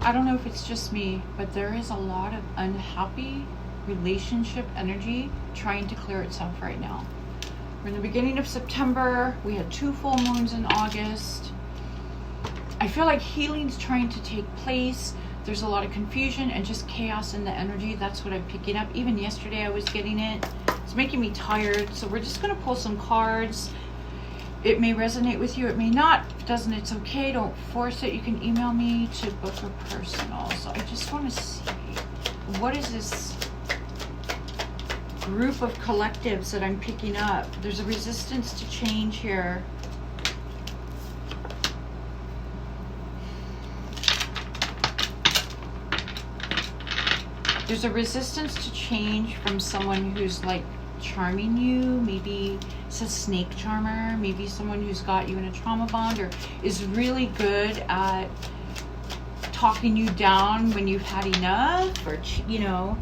I don't know if it's just me, but there is a lot of unhappy relationship energy trying to clear itself right now. We're in the beginning of September. We had 2 full moons in August. I feel like healing's trying to take place. There's a lot of confusion and just chaos in the energy. That's what I'm picking up. Even yesterday I was getting it. It's making me tired. So we're just going to pull some cards. It may resonate with you. It may not. If it doesn't, it's okay. Don't force it. You can email me to book a personal. So I just want to see, what is this group of collectives that I'm picking up? There's a resistance to change here. There's a resistance to change from someone who's like charming you. Maybe it's a snake charmer. Maybe someone who's got you in a trauma bond or is really good at talking you down when you've had enough, or, you know,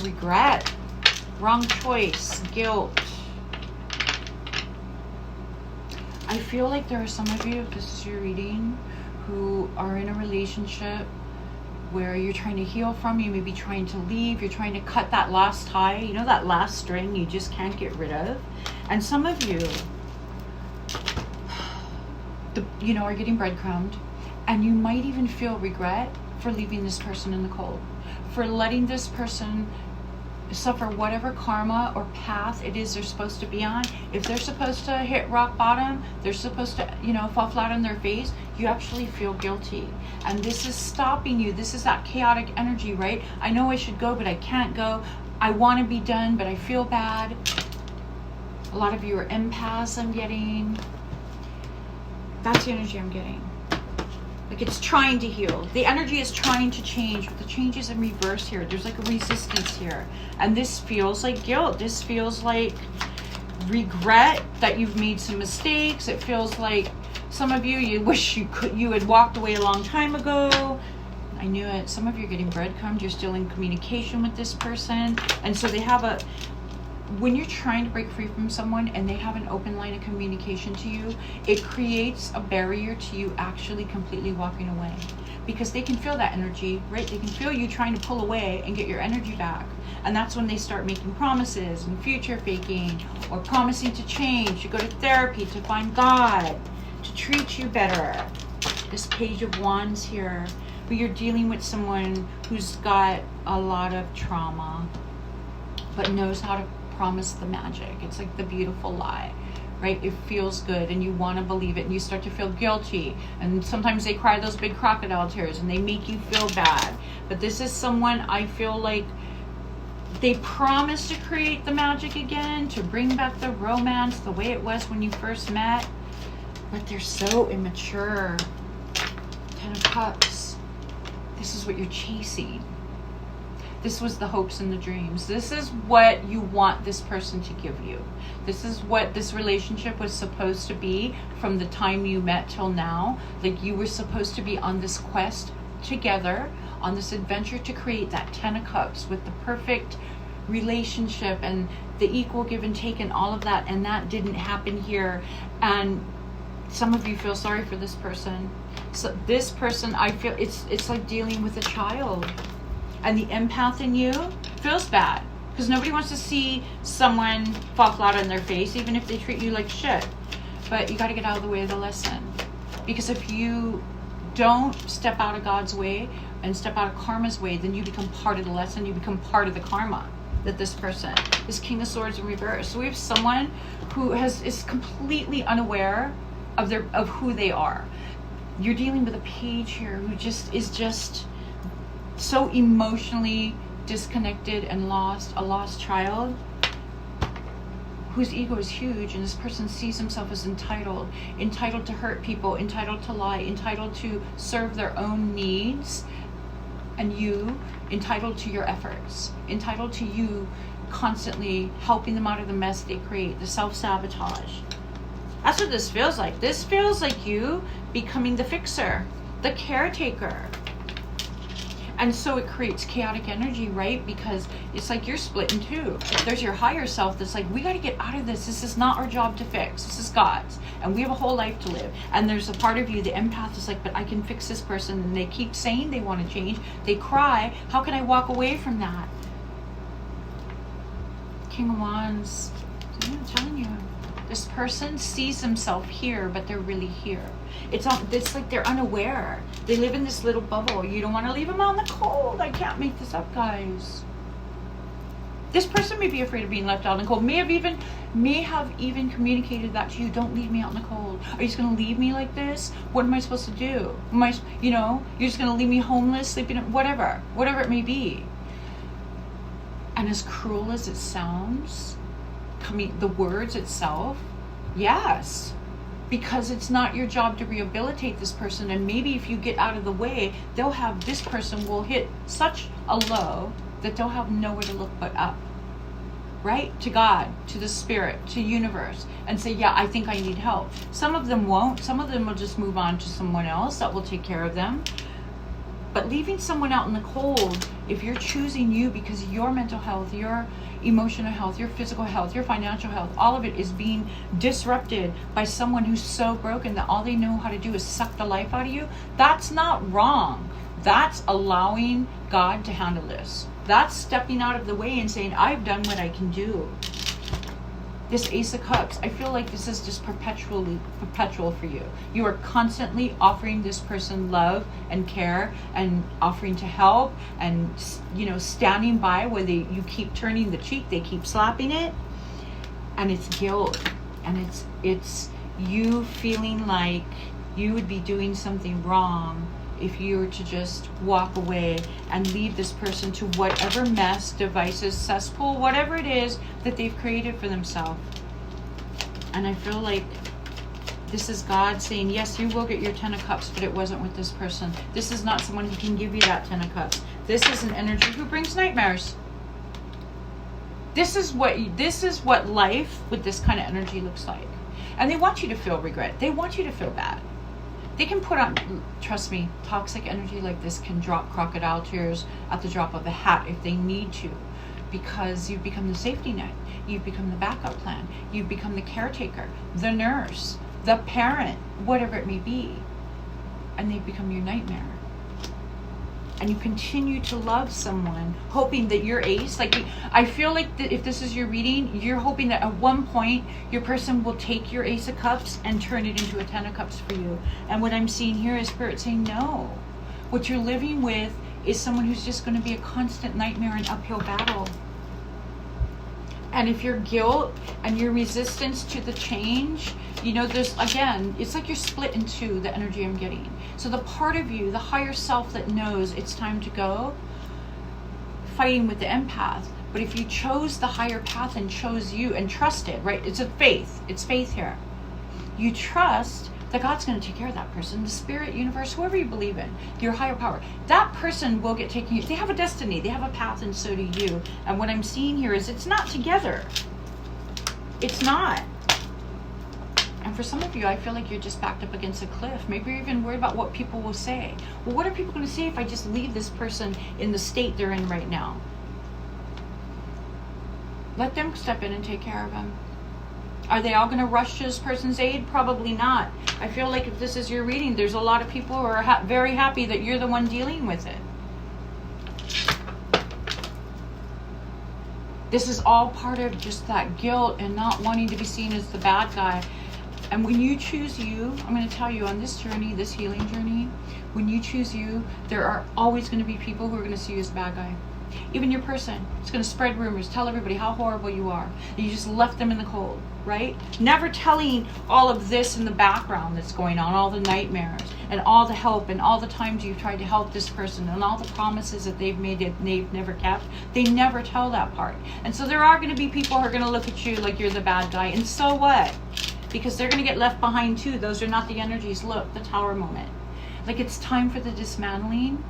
regret, wrong choice, guilt. I feel like there are some of you, if this is your reading, who are in a relationship where you're trying to heal from, you may be trying to leave, you're trying to cut that last tie, you know, that last string you just can't get rid of. And some of you, you know, are getting breadcrumbed, and you might even feel regret for leaving this person in the cold, for letting this person suffer whatever karma or path it is they're supposed to be on. If they're supposed to hit rock bottom, they're supposed to, you know, fall flat on their face, you actually feel guilty. And this is stopping you. This is that chaotic energy, right? I know I should go, but I can't go. I want to be done, but I feel bad. A lot of you are empaths, I'm getting. That's the energy I'm getting. Like it's trying to heal. The energy is trying to change, but the change is in reverse here. There's like a resistance here. And this feels like guilt. This feels like regret that you've made some mistakes. It feels like some of you, you wish you had walked away a long time ago. I knew it. Some of you are getting breadcrumbed. You're still in communication with this person. And so they have a, when you're trying to break free from someone and they have an open line of communication to you, it creates a barrier to you actually completely walking away, because they can feel that energy, right? They can feel you trying to pull away and get your energy back. And that's when they start making promises and future faking, or promising to change, to go to therapy, to find God, to treat you better. This Page of Wands here, but you're dealing with someone who's got a lot of trauma, but knows how to promise the magic. It's like the beautiful lie, right? It feels good and you want to believe it, and you start to feel guilty, and sometimes they cry those big crocodile tears and they make you feel bad. But this is someone, I feel like they promise to create the magic again, to bring back the romance the way it was when you first met, but they're so immature. 10 of Cups. This is what you're chasing. This was the hopes and the dreams. This is what you want this person to give you. This is what this relationship was supposed to be from the time you met till now. Like you were supposed to be on this quest together, on this adventure to create that 10 of Cups with the perfect relationship and the equal give and take and all of that. And that didn't happen here. And some of you feel sorry for this person. So this person, I feel it's like dealing with a child. And the empath in you feels bad, because nobody wants to see someone fall flat on their face, even if they treat you like shit. But you got to get out of the way of the lesson. Because if you don't step out of God's way and step out of karma's way, then you become part of the lesson. You become part of the karma that this person is. King of Swords in reverse. So we have someone who is completely unaware of who they are. You're dealing with a page here who is just so emotionally disconnected and lost, a lost child whose ego is huge, and this person sees himself as entitled to hurt people, entitled to lie, entitled to serve their own needs, and you entitled to your efforts, entitled to you constantly helping them out of the mess they create, the self-sabotage. That's what this feels like. This feels like you becoming the fixer, the caretaker. And so it creates chaotic energy, right? Because it's like you're split in two. There's your higher self that's like, we got to get out of this. This is not our job to fix. This is God's. And we have a whole life to live. And there's a part of you, the empath, is like, but I can fix this person. And they keep saying they want to change. They cry. How can I walk away from that? King of Wands. I'm telling you. This person sees themselves here, but they're really here. It's like they're unaware. They live in this little bubble. You don't want to leave them out in the cold. I can't make this up, guys. This person may be afraid of being left out in the cold. May have even communicated that to you. Don't leave me out in the cold. Are you just going to leave me like this? What am I supposed to do? You're just going to leave me homeless, sleeping, whatever it may be. And as cruel as it sounds, the words itself, yes, because it's not your job to rehabilitate this person. And maybe if you get out of the way, this person will hit such a low that they'll have nowhere to look but up, right? To God, to the spirit, to universe, and say, yeah, I think I need help. Some of them won't. Some of them will just move on to someone else that will take care of them. But leaving someone out in the cold, if you're choosing you because your mental health, your emotional health, your physical health, your financial health, all of it is being disrupted by someone who's so broken that all they know how to do is suck the life out of you, that's not wrong. That's allowing God to handle this. That's stepping out of the way and saying, I've done what I can do. This Ace of Cups, I feel like this is just perpetual for you. You are constantly offering this person love and care and offering to help and, standing by where you keep turning the cheek, they keep slapping it. And it's guilt. And it's you feeling like you would be doing something wrong if you were to just walk away and leave this person to whatever mess, devices, cesspool, whatever it is that they've created for themselves. And I feel like this is God saying, yes, you will get your 10 of Cups, but it wasn't with this person. This is not someone who can give you that 10 of Cups. This is an energy who brings nightmares. This is what life with this kind of energy looks like. And they want you to feel regret. They want you to feel bad. They can put on, trust me, toxic energy like this can drop crocodile tears at the drop of a hat if they need to, because you've become the safety net, you've become the backup plan, you've become the caretaker, the nurse, the parent, whatever it may be, and they've become your nightmare. And you continue to love someone, hoping that your ace, I feel like that if this is your reading, you're hoping that at one point your person will take your Ace of Cups and turn it into a 10 of Cups for you. And what I'm seeing here is Spirit saying no. What you're living with is someone who's just going to be a constant nightmare and uphill battle. And if your guilt and your resistance to the change, there's, again, it's like you're split in two, the energy I'm getting. So the part of you, the higher self that knows it's time to go, fighting with the empath. But if you chose the higher path and chose you and trusted, right? It's faith here. You trust that God's going to take care of that person, the spirit, universe, whoever you believe in, your higher power. That person will get taken. They have a destiny, they have a path, and so do you. And what I'm seeing here is it's not together. It's not. And for some of you, I feel like you're just backed up against a cliff. Maybe you're even worried about what people will say. Well, what are people going to say if I just leave this person in the state they're in right now? Let them step in and take care of them. Are they all going to rush to this person's aid? Probably not. I feel like if this is your reading, there's a lot of people who are very happy that you're the one dealing with it. This is all part of just that guilt and not wanting to be seen as the bad guy. And when you choose you, I'm going to tell you on this journey, this healing journey, when you choose you, there are always going to be people who are going to see you as the bad guy. Even your person is going to spread rumors, tell everybody how horrible you are. You just left them in the cold, right? Never telling all of this in the background that's going on, all the nightmares and all the help and all the times you've tried to help this person and all the promises that they've made that they've never kept. They never tell that part. And so there are going to be people who are going to look at you like you're the bad guy. And so what? Because they're going to get left behind too. Those are not the energies. Look, the tower moment. Like it's time for the dismantling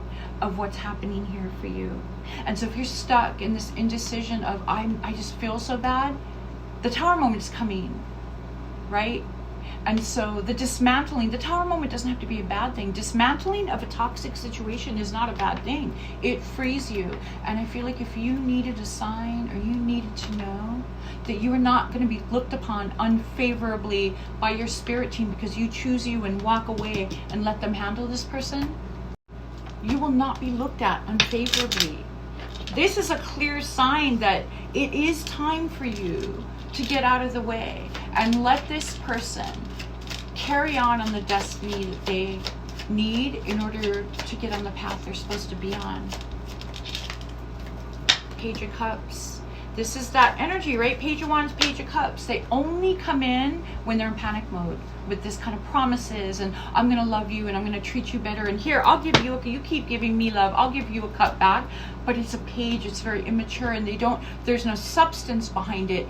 of what's happening here for you. And so if you're stuck in this indecision of I just feel so bad, the tower moment is coming, right? And so the dismantling, the Tower moment doesn't have to be a bad thing. Dismantling of a toxic situation is not a bad thing. It frees you. And I feel like if you needed a sign, or you needed to know that you are not going to be looked upon unfavorably by your spirit team because you choose you and walk away and let them handle this person, you will not be looked at unfavorably. This is a clear sign that it is time for you to get out of the way and let this person carry on the destiny that they need in order to get on the path they're supposed to be on. Page of Cups. This is that energy, right? Page of Wands, Page of Cups. They only come in when they're in panic mode with this kind of promises and I'm going to love you and I'm going to treat you better. And here, I'll give you, you keep giving me love. I'll give you a cup back. But it's a page. It's very immature and there's no substance behind it,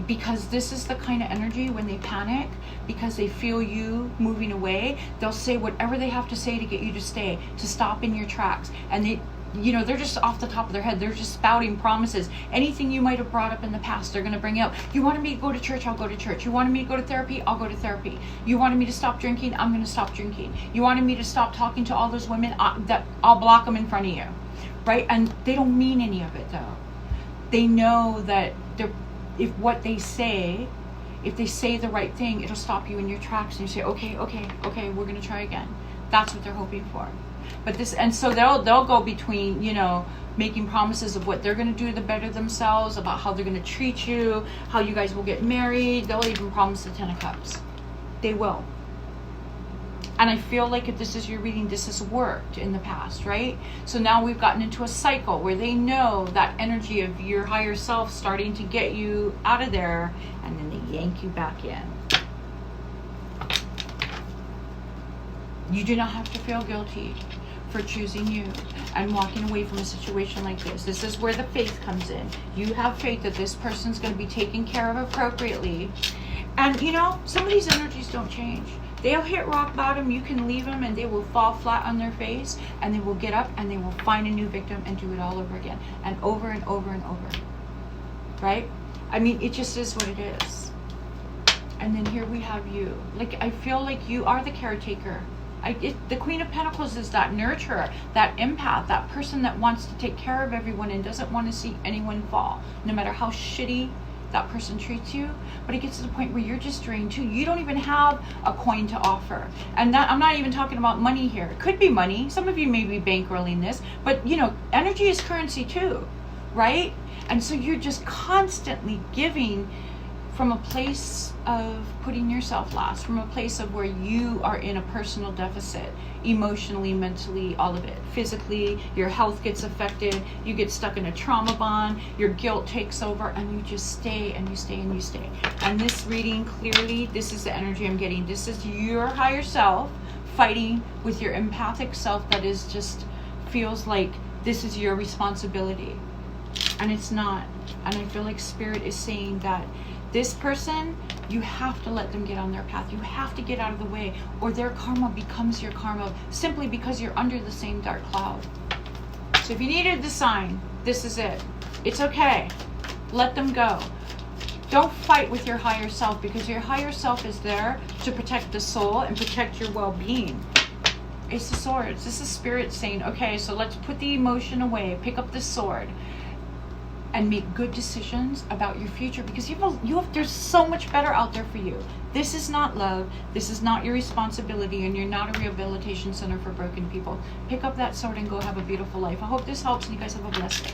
because this is the kind of energy when they panic, because they feel you moving away, they'll say whatever they have to say to get you to stay, to stop in your tracks. And they're just off the top of their head. They're just spouting promises. Anything you might have brought up in the past, they're going to bring out. You wanted me to go to church, I'll go to church. You wanted me to go to therapy, I'll go to therapy. You wanted me to stop drinking, I'm going to stop drinking. You wanted me to stop talking to all those women, I'll block them in front of you. Right? And they don't mean any of it though. They know that if they say the right thing, it'll stop you in your tracks and you say, okay, we're going to try again. That's what they're hoping for. But so they'll go between, making promises of what they're going to do to better themselves, about how they're going to treat you, how you guys will get married. They'll even promise the 10 of Cups. They will. And I feel like if this is your reading, this has worked in the past, right? So now we've gotten into a cycle where they know that energy of your higher self starting to get you out of there, and then they yank you back in. You do not have to feel guilty for choosing you and walking away from a situation like this. This is where the faith comes in. You have faith that this person's going to be taken care of appropriately. And some of these energies don't change. They'll hit rock bottom, you can leave them, and they will fall flat on their face, and they will get up and they will find a new victim and do it all over again, and over and over and over. Right? I mean, it just is what it is. And then here we have you. Like, I feel like you are the caretaker. The Queen of Pentacles is that nurturer, that empath, that person that wants to take care of everyone and doesn't want to see anyone fall, no matter how shitty that person treats you. But it gets to the point where you're just drained too. You don't even have a coin to offer. And that, I'm not even talking about money here. It could be money. Some of you may be bankrolling this, but energy is currency too, right? And so you're just constantly giving from a place of putting yourself last, from a place of where you are in a personal deficit, emotionally, mentally, all of it. Physically, your health gets affected, you get stuck in a trauma bond, your guilt takes over, and you just stay and you stay and you stay. And this reading, clearly, this is the energy I'm getting. This is your higher self fighting with your empathic self that is just feels like this is your responsibility. And it's not. And I feel like Spirit is saying that this person, you have to let them get on their path. You have to get out of the way, or their karma becomes your karma simply because you're under the same dark cloud. So if you needed the sign, this is it. It's okay. Let them go. Don't fight with your higher self, because your higher self is there to protect the soul and protect your well-being. Ace of Swords. This is Spirit saying, okay, so let's put the emotion away. Pick up the sword and make good decisions about your future, because there's so much better out there for you. This is not love. This is not your responsibility, and you're not a rehabilitation center for broken people. Pick up that sword and go have a beautiful life. I hope this helps, and you guys have a blessed day.